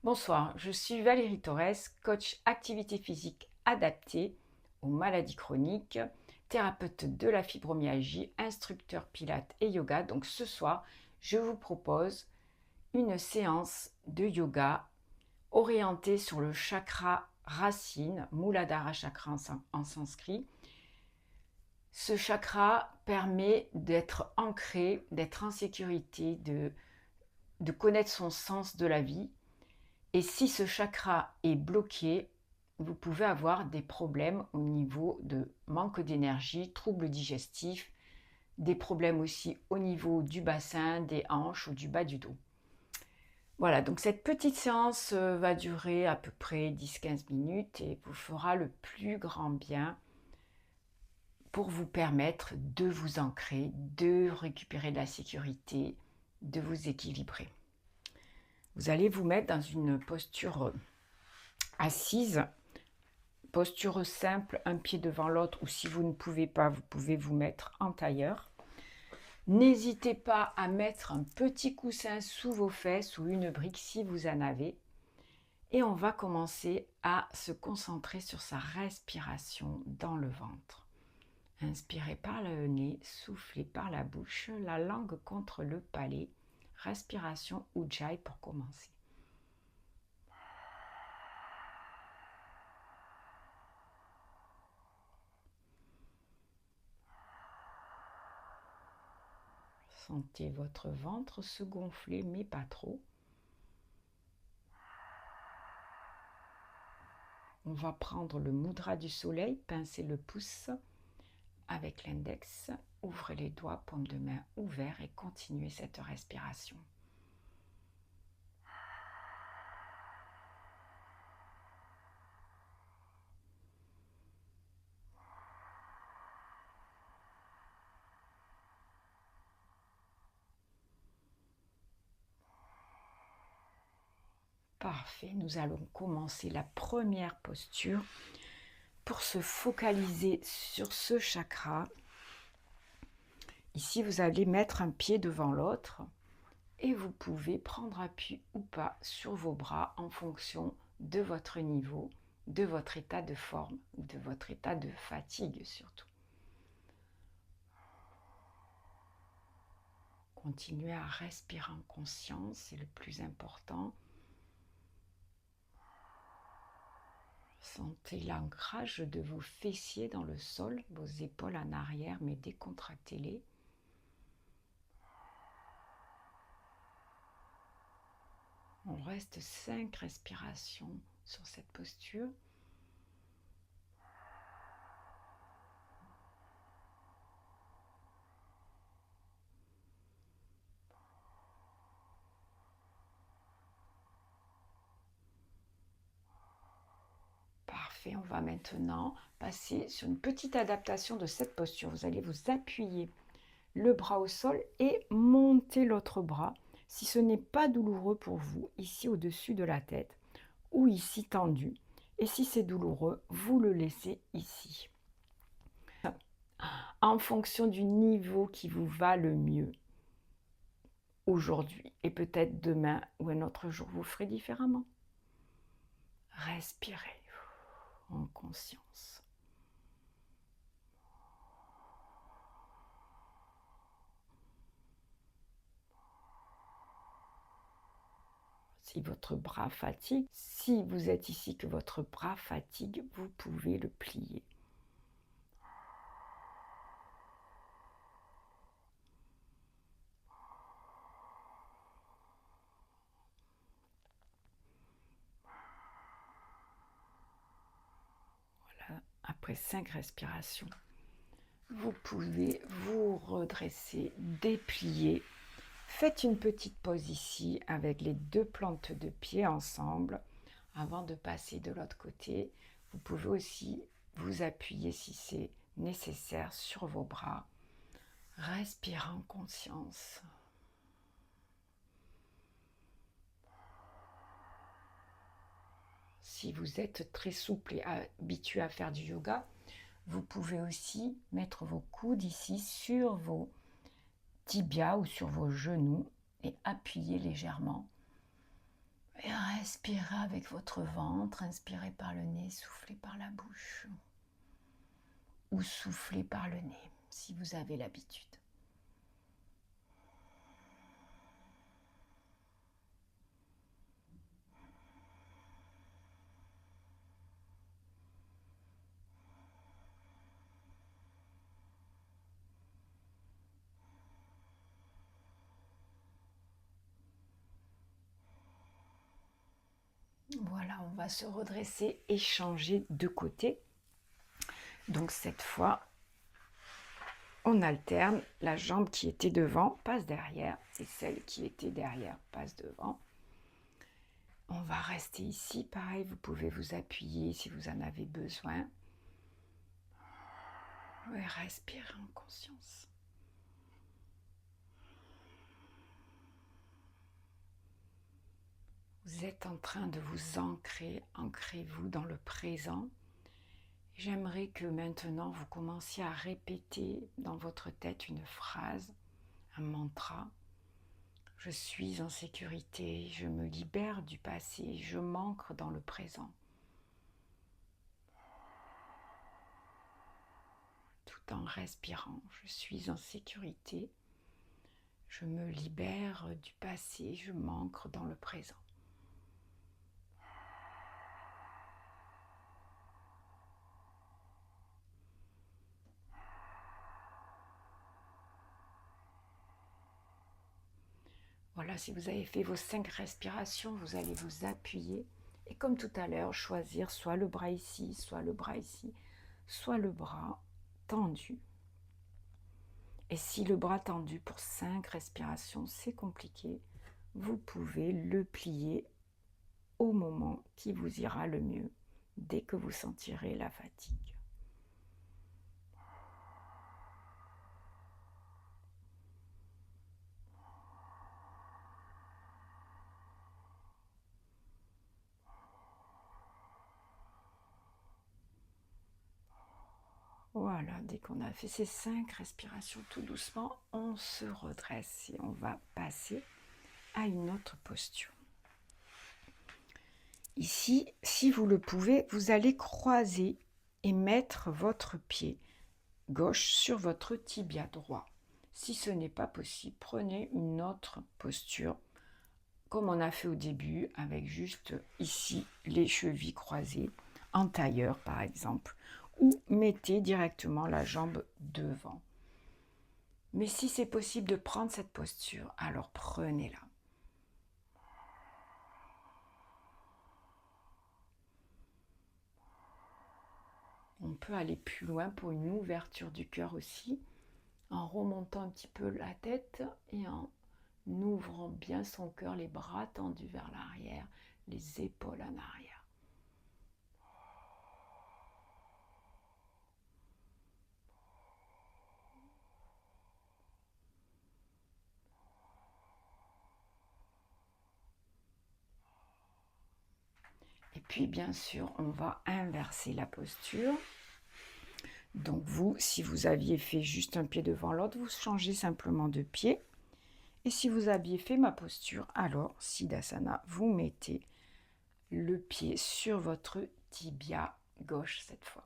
Bonsoir, je suis Valérie Torres, coach activité physique adaptée aux maladies chroniques, thérapeute de la fibromyalgie, instructeur pilates et yoga. Donc ce soir, je vous propose une séance de yoga orientée sur le chakra racine, Muladhara chakra en sanskrit. Ce chakra permet d'être ancré, d'être en sécurité, de connaître son sens de la vie. Et si ce chakra est bloqué, vous pouvez avoir des problèmes au niveau de manque d'énergie, troubles digestifs, des problèmes aussi au niveau du bassin, des hanches ou du bas du dos. Voilà, donc cette petite séance va durer à peu près 10-15 minutes et vous fera le plus grand bien pour vous permettre de vous ancrer, de récupérer de la sécurité, de vous équilibrer. Vous allez vous mettre dans une posture assise, posture simple, un pied devant l'autre, ou si vous ne pouvez pas, vous pouvez vous mettre en tailleur. N'hésitez pas à mettre un petit coussin sous vos fesses ou une brique si vous en avez. Et on va commencer à se concentrer sur sa respiration dans le ventre. Inspirez par le nez, soufflez par la bouche, la langue contre le palais. Respiration Ujjayi pour commencer. Sentez votre ventre se gonfler, mais pas trop. On va prendre le mudra du soleil, pincer le pouce avec l'index, ouvrez les doigts, paume de main ouverts et continuez cette respiration. Parfait, nous allons commencer la première posture pour se focaliser sur ce chakra. Ici, vous allez mettre un pied devant l'autre et vous pouvez prendre appui ou pas sur vos bras en fonction de votre niveau, de votre état de forme, de votre état de fatigue surtout. Continuez à respirer en conscience, c'est le plus important. Sentez l'ancrage de vos fessiers dans le sol, vos épaules en arrière, mais décontractez-les. On reste 5 respirations sur cette posture. Parfait, on va maintenant passer sur une petite adaptation de cette posture. Vous allez vous appuyer le bras au sol et monter l'autre bras. Si ce n'est pas douloureux pour vous, ici au-dessus de la tête ou ici tendu. Et si c'est douloureux, vous le laissez ici. En fonction du niveau qui vous va le mieux aujourd'hui. Et peut-être demain ou un autre jour, vous ferez différemment. Respirez en conscience. Si votre bras fatigue, si vous êtes ici que votre bras fatigue, vous pouvez le plier. Voilà, après 5 respirations, vous pouvez vous redresser, déplier. Faites une petite pause ici avec les 2 plantes de pied ensemble avant de passer de l'autre côté. Vous pouvez aussi vous appuyer si c'est nécessaire sur vos bras. Respirez en conscience. Si vous êtes très souple et habitué à faire du yoga, vous pouvez aussi mettre vos coudes ici sur vos tibias ou sur vos genoux et appuyer légèrement. Et respirez avec votre ventre, inspirez par le nez, soufflez par la bouche. Ou soufflez par le nez, si vous avez l'habitude. Voilà, on va se redresser et changer de côté. Donc cette fois, on alterne. La jambe qui était devant passe derrière et celle qui était derrière passe devant. On va rester ici. Pareil, vous pouvez vous appuyer si vous en avez besoin. Et respirez en conscience. Vous êtes en train de vous ancrer, ancrez-vous dans le présent. J'aimerais que maintenant vous commenciez à répéter dans votre tête une phrase, un mantra. Je suis en sécurité, je me libère du passé, je m'ancre dans le présent. Tout en respirant, je suis en sécurité, je me libère du passé, je m'ancre dans le présent. Voilà, si vous avez fait vos 5 respirations, vous allez vous appuyer et comme tout à l'heure, choisir soit le bras ici, soit le bras ici, soit le bras tendu. Et si le bras tendu pour 5 respirations, c'est compliqué, vous pouvez le plier au moment qui vous ira le mieux, dès que vous sentirez la fatigue. Voilà, dès qu'on a fait ces 5 respirations tout doucement, on se redresse et on va passer à une autre posture. Ici, si vous le pouvez, vous allez croiser et mettre votre pied gauche sur votre tibia droit. Si ce n'est pas possible, prenez une autre posture, comme on a fait au début, avec juste ici les chevilles croisées, en tailleur par exemple, ou mettez directement la jambe devant. Mais si c'est possible de prendre cette posture, alors prenez-la. On peut aller plus loin pour une ouverture du cœur aussi, en remontant un petit peu la tête et en ouvrant bien son cœur, les bras tendus vers l'arrière, les épaules en arrière. Et puis bien sûr, on va inverser la posture. Donc vous, si vous aviez fait juste un pied devant l'autre, vous changez simplement de pied. Et si vous aviez fait ma posture, alors Siddhasana, vous mettez le pied sur votre tibia gauche cette fois.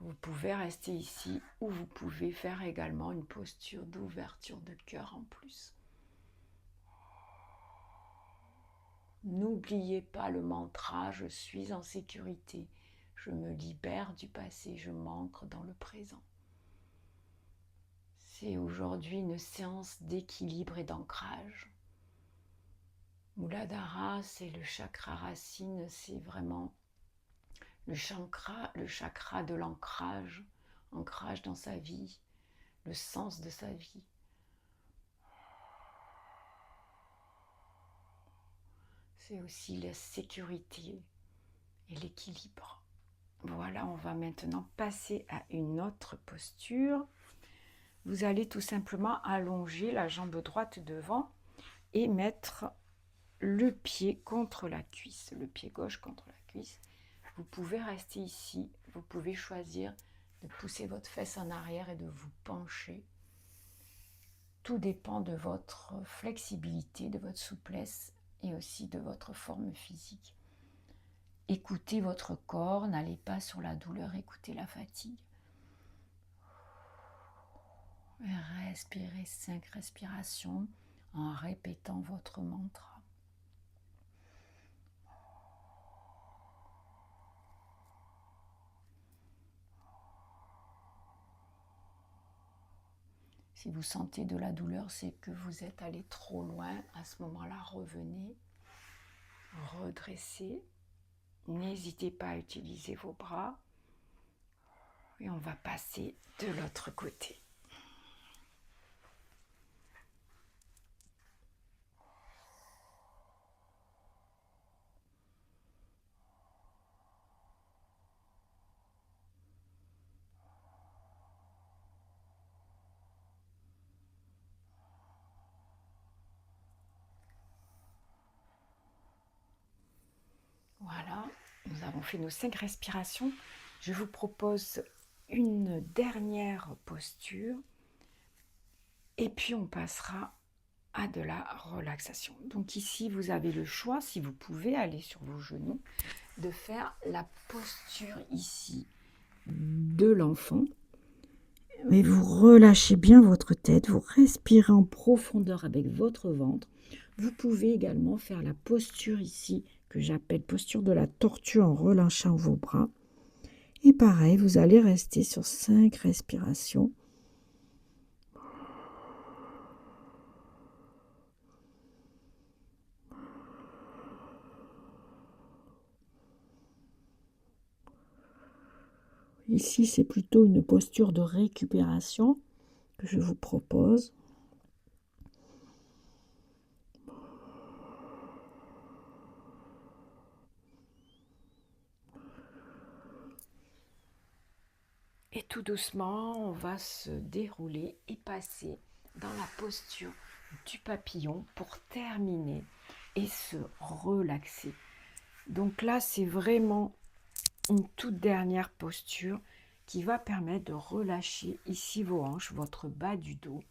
Vous pouvez rester ici ou vous pouvez faire également une posture d'ouverture de cœur en plus. N'oubliez pas le mantra, je suis en sécurité, je me libère du passé, je m'ancre dans le présent. C'est aujourd'hui une séance d'équilibre et d'ancrage. Muladhara, c'est le chakra racine, c'est vraiment le chakra de l'ancrage, ancrage dans sa vie, le sens de sa vie. C'est aussi la sécurité et l'équilibre. Voilà, on va maintenant passer à une autre posture. Vous allez tout simplement allonger la jambe droite devant et mettre le pied contre la cuisse, le pied gauche contre la cuisse. Vous pouvez rester ici, vous pouvez choisir de pousser votre fesse en arrière et de vous pencher. Tout dépend de votre flexibilité, de votre souplesse et aussi de votre forme physique. Écoutez votre corps, n'allez pas sur la douleur, écoutez la fatigue. Respirez 5 respirations en répétant votre mantra. Si vous sentez de la douleur, c'est que vous êtes allé trop loin. À ce moment-là, revenez, redressez. N'hésitez pas à utiliser vos bras. Et on va passer de l'autre côté. Voilà, nous avons fait nos 5 respirations. Je vous propose une dernière posture et puis on passera à de la relaxation. Donc ici, vous avez le choix, si vous pouvez aller sur vos genoux, de faire la posture ici de l'enfant. Mais vous relâchez bien votre tête, vous respirez en profondeur avec votre ventre. Vous pouvez également faire la posture ici, que j'appelle posture de la tortue en relâchant vos bras. Et pareil, vous allez rester sur 5 respirations. Ici, c'est plutôt une posture de récupération que je vous propose. Et tout doucement, on va se dérouler et passer dans la posture du papillon pour terminer et se relaxer. Donc là, c'est vraiment une toute dernière posture qui va permettre de relâcher ici vos hanches, votre bas du dos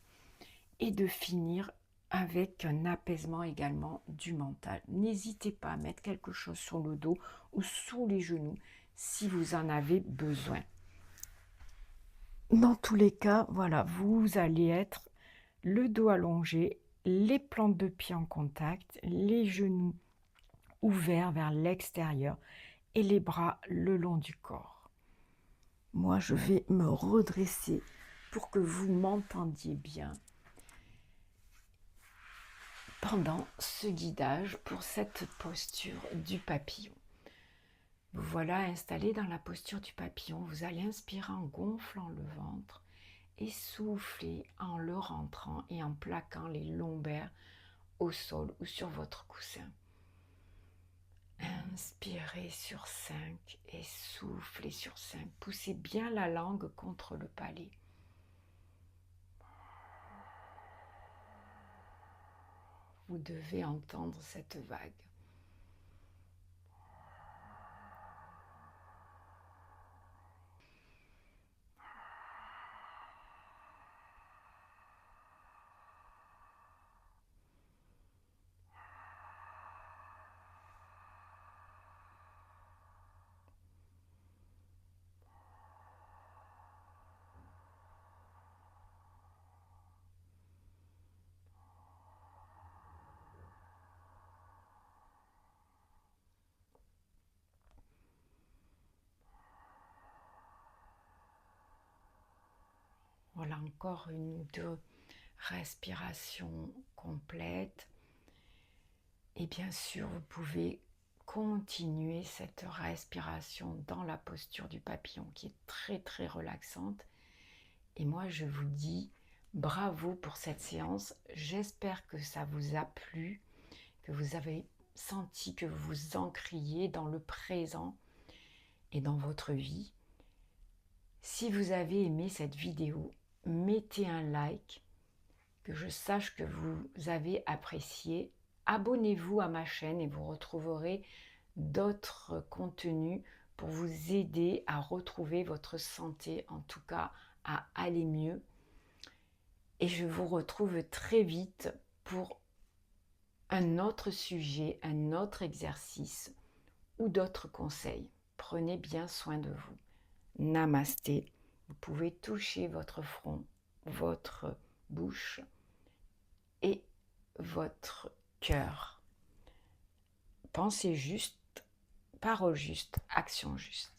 et de finir avec un apaisement également du mental. N'hésitez pas à mettre quelque chose sur le dos ou sous les genoux si vous en avez besoin. Dans tous les cas, voilà, vous allez être le dos allongé, les plantes de pied en contact, les genoux ouverts vers l'extérieur et les bras le long du corps. Moi, je vais me redresser pour que vous m'entendiez bien pendant ce guidage pour cette posture du papillon. Vous voilà installé dans la posture du papillon. Vous allez inspirer en gonflant le ventre et souffler en le rentrant et en plaquant les lombaires au sol ou sur votre coussin. Inspirez sur 5 et soufflez sur 5. Poussez bien la langue contre le palais. Vous devez entendre cette vague. Voilà encore une ou deux respirations complètes. Et bien sûr, vous pouvez continuer cette respiration dans la posture du papillon qui est très très relaxante. Et moi, je vous dis bravo pour cette séance. J'espère que ça vous a plu, que vous avez senti que vous vous ancriez dans le présent et dans votre vie. Si vous avez aimé cette vidéo, mettez un like, que je sache que vous avez apprécié. Abonnez-vous à ma chaîne et vous retrouverez d'autres contenus pour vous aider à retrouver votre santé, en tout cas à aller mieux. Et je vous retrouve très vite pour un autre sujet, un autre exercice ou d'autres conseils. Prenez bien soin de vous. Namasté. Vous pouvez toucher votre front, votre bouche et votre cœur. Pensez juste, parole juste, action juste.